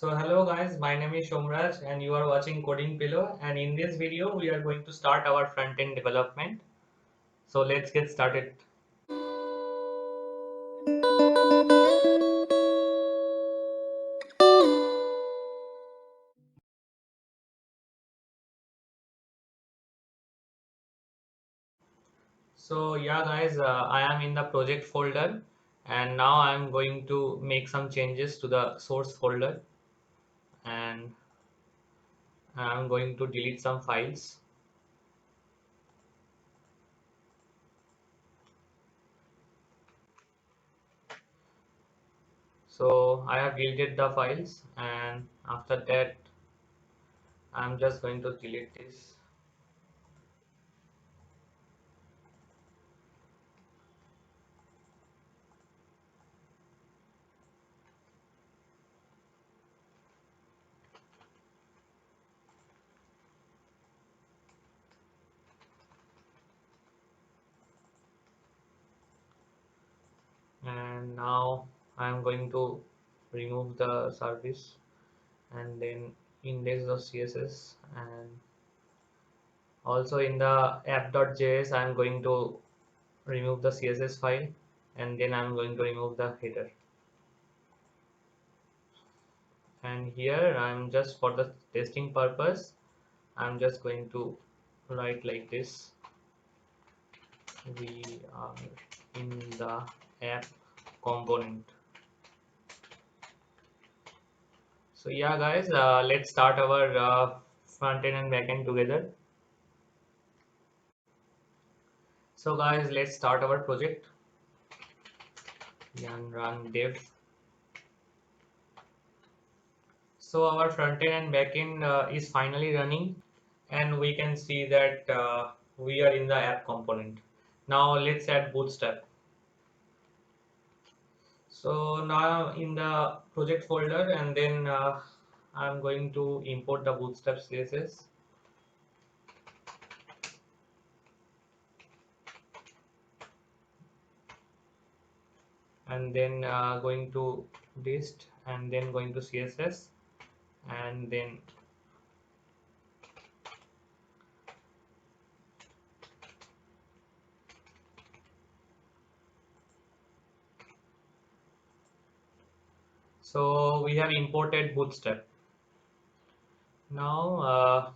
So hello guys, my name is Shomraj and you are watching Coding Pillow, and in this video we are going to start our front-end development. So let's get started. So yeah guys, I am in the project folder and now I am going to make some changes to the source folder, and I am going to delete some files. So I have deleted the files, and after that I am just going to delete this. And now I am going to remove the service and then index of CSS, and also in the app.js I am going to remove the CSS file, and then I'm going to remove the header. And here I'm just, for the testing purpose, I'm just going to write like this: we are in the app component. So yeah guys, let's start our front end and back end together. So guys, let's start our project and run dev. So our front end and back end is finally running, and we can see that we are in the app component. Now let's add bootstrap. So now in the project folder, and then I'm going to import the bootstrap CSS, and then going to dist, and then going to CSS, and then so we have imported bootstrap. Now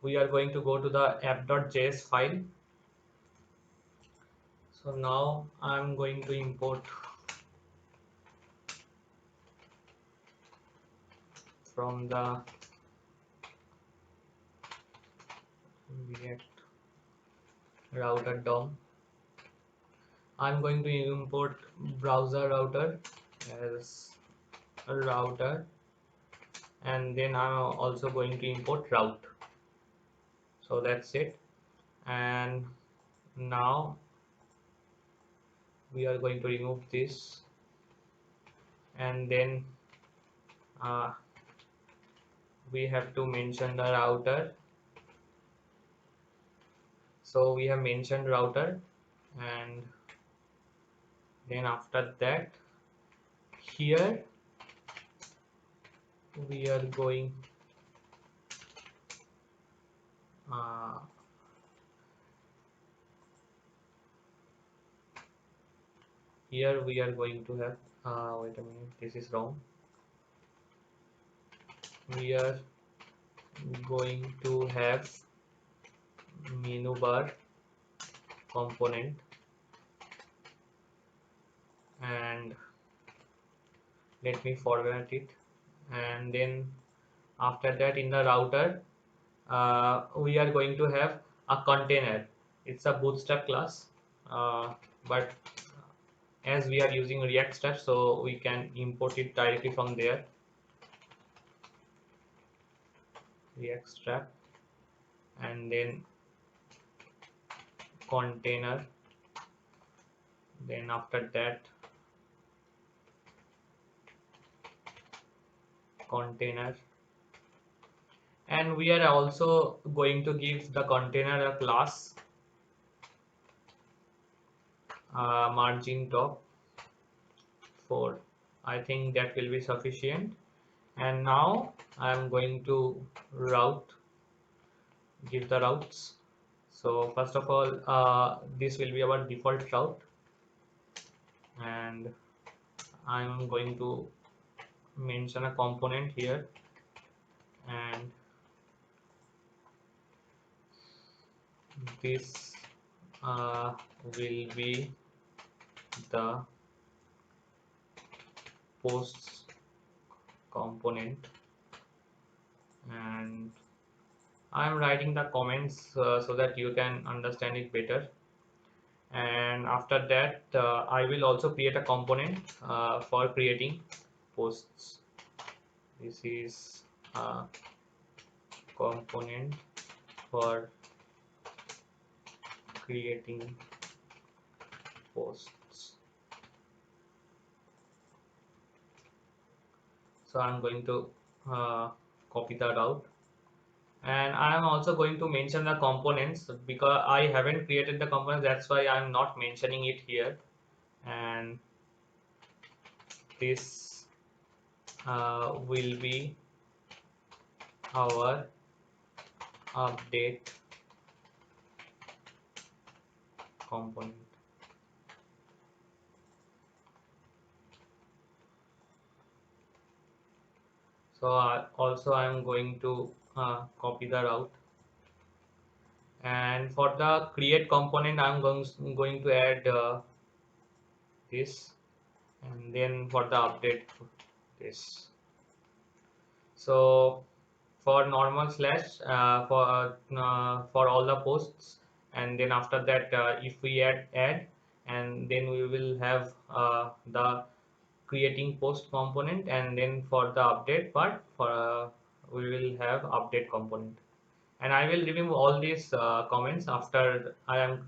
we are going to go to the app.js file. So now I'm going to import from the React router DOM. I'm going to import browser router as a router, and then I'm also going to import route. So that's it. And now we are going to remove this, and then uh, we have to mention the router. So we have mentioned router, and then after that here we are going uh, here we are going to have wait a minute, this is wrong. We are going to have menu bar component, and let me format it. And then after that in the router we are going to have a container. It's a bootstrap class, but as we are using React stuff, so we can import it directly from there. React strap, and then container, then after that container, and we are also going to give the container a class margin top 4. I think that will be sufficient. And now I'm going to route, give the routes. So first of all, this will be our default route, and I'm going to mention a component here, and this will be the posts component, and I'm writing the comments so that you can understand it better. And after that, I will also create a component for creating posts. This is a component for creating posts. So I'm going to copy the route, and I am also going to mention the components because I haven't created the components, that's why I'm not mentioning it here. And this will be our update component. So also I'm going to copy the route, and for the create component I'm going to add this, and then for the update this. So for normal slash for all the posts, and then after that if we add, and then we will have the creating post component, and then for the update part for we will have update component. And I will remove all these comments after I am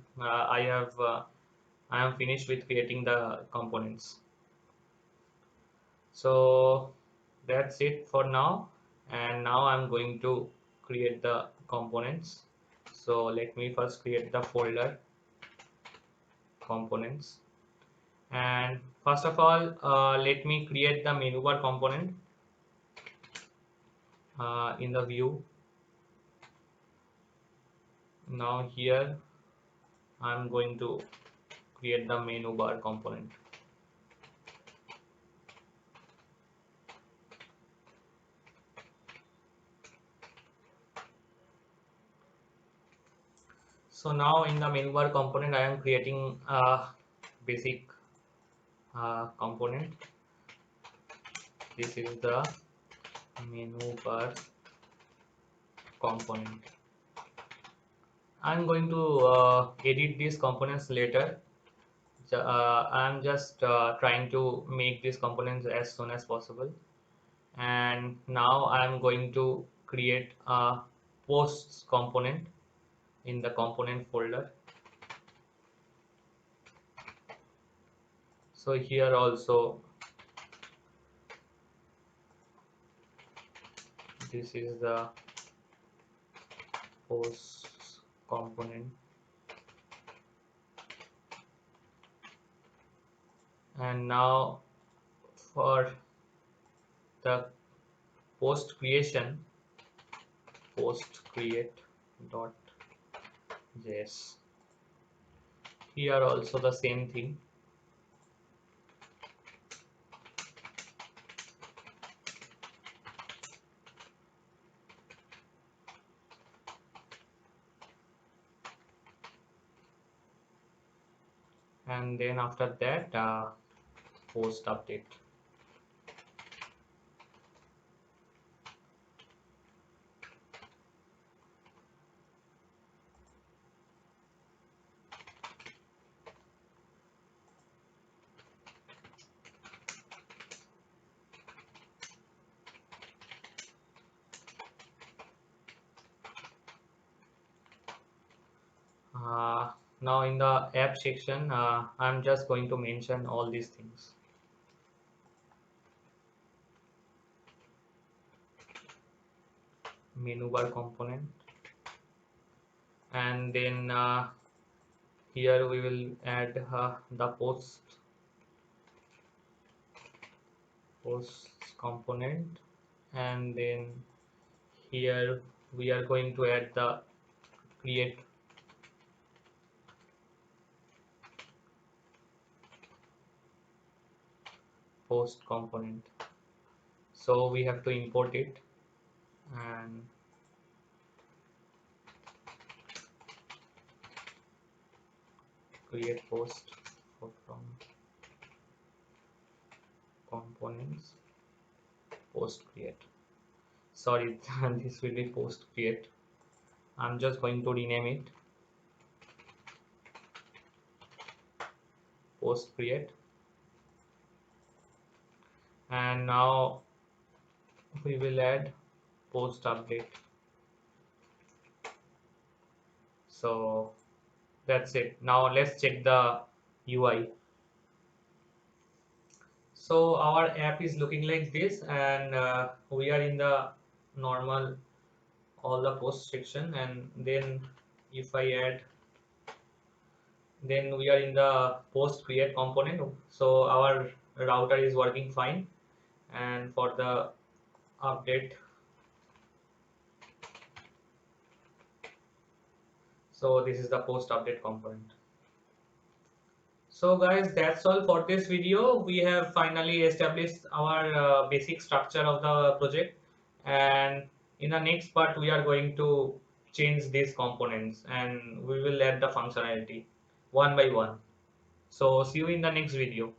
finished with creating the components. So that's it for now, and now I'm going to create the components. So let me first create the folder components, and first of all let me create the menu bar component in the view. Now here I'm going to create the menu bar component. So now in the menu bar component I am creating a basic component. This is the menu bar component. I'm going to edit these components later. I'm just trying to make these components as soon as possible. And now I'm going to create a posts component in the component folder. So here also this is the posts component, and now for the post creation, post create dot js, here also the same thing. And then after that post update. Now in the app section I'm just going to mention all these things. Menu bar component, and then here we will add the posts component, and then here we are going to add the create post component. So we have to import it and create post from components post create. Sorry, this will be post create. I'm just going to rename it post create, and now we will add post update. So that's it. Now let's check the UI. So our app is looking like this, and we are in the normal all the post section, and then if I add, then we are in the post create component. So our router is working fine, and for the update, so this is the post update component. So guys, that's all for this video. We have finally established our basic structure of the project, and in the next part we are going to change these components and we will add the functionality one by one. So see you in the next video.